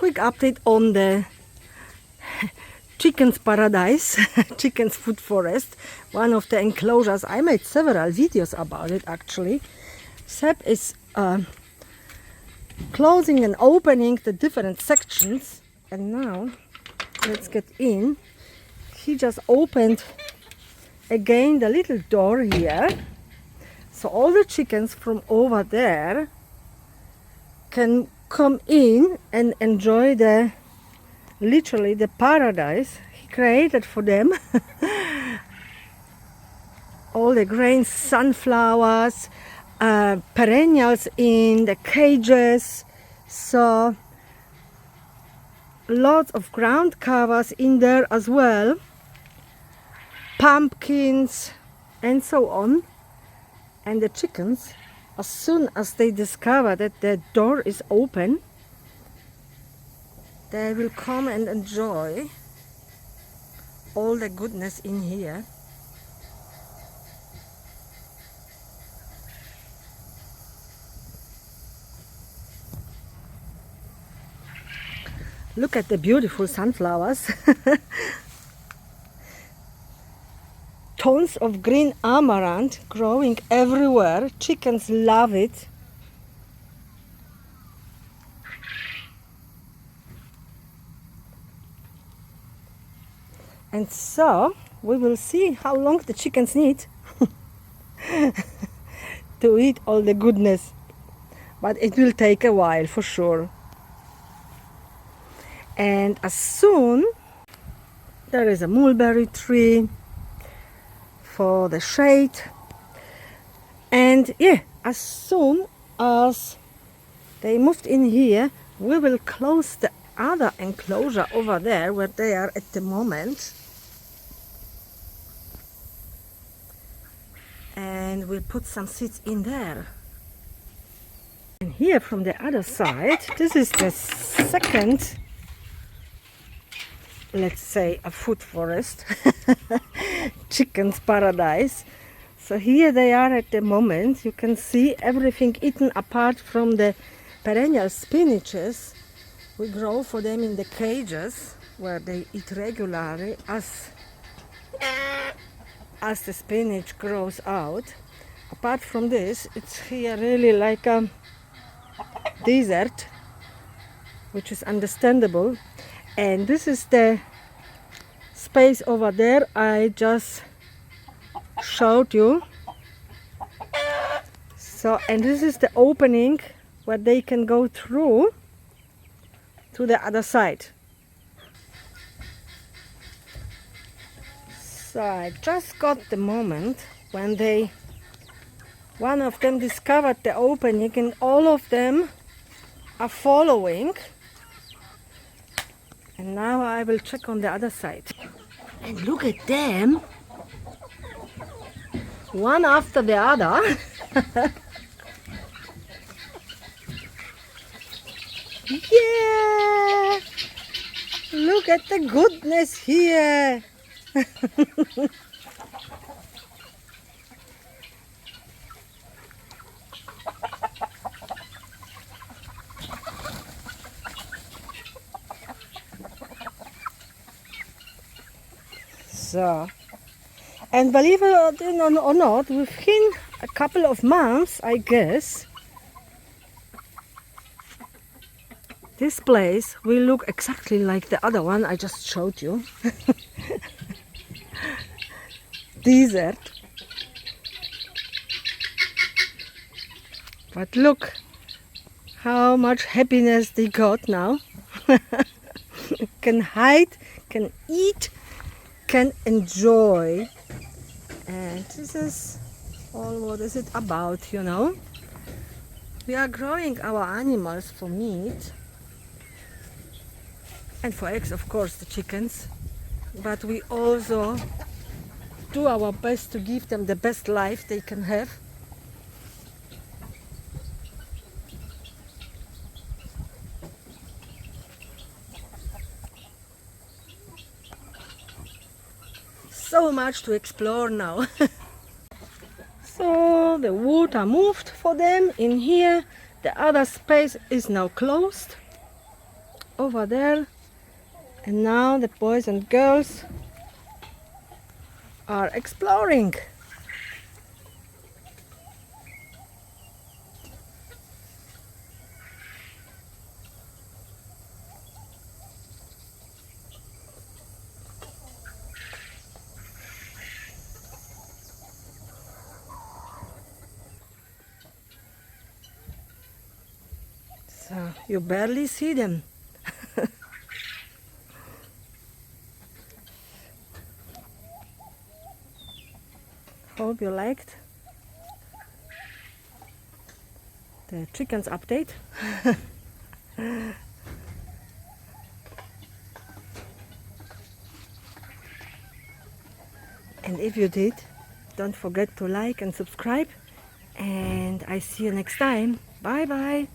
quick update on the chicken's paradise, chicken's food forest, one of the enclosures. I made several videos about it actually. Seb is closing and opening the different sections, and now let's get in. He just opened again the little door here, so all the chickens from over there can come in and enjoy literally the paradise he created for them. All the grains, sunflowers, perennials in the cages, so lots of ground covers in there as well, pumpkins and so on. And the chickens, as soon as they discover that the door is open, they will come and enjoy all the goodness in here. Look at the beautiful sunflowers. Tons of green amaranth growing everywhere. Chickens love it. And so we will see how long the chickens need to eat all the goodness. But it will take a while for sure. And as soon there is a mulberry tree for the shade, and yeah, as soon as they moved in here, we will close the other enclosure over there where they are at the moment, and we'll put some seeds in there. And here from the other side, this is the second, let's say, a food forest, chicken's paradise. So here they are at the moment. You can see everything eaten apart from the perennial spinaches we grow for them in the cages where they eat regularly as the spinach grows out. Apart from this, it's here really like a desert, which is understandable. And this is the space over there I just showed you. So, and this is the opening where they can go through to the other side. So I just got the moment when one of them discovered the opening, and all of them are following. And now I will check on the other side. And look at them, one after the other. Yeah! Look at the goodness here. So, and believe it or not, within a couple of months, I guess, this place will look exactly like the other one I just showed you. Desert. But look how much happiness they got now. Can hide, can eat, can enjoy. And this is all what is it about, you know. We are growing our animals for meat and for eggs, of course, the chickens, but we also do our best to give them the best life they can have. So much to explore now. So the water moved for them in here. The other space is now closed. over there, and now the boys and girls are exploring. So you barely see them. Hope you liked the chickens update. And if you did, don't forget to like and subscribe. And I see you next time. Bye bye.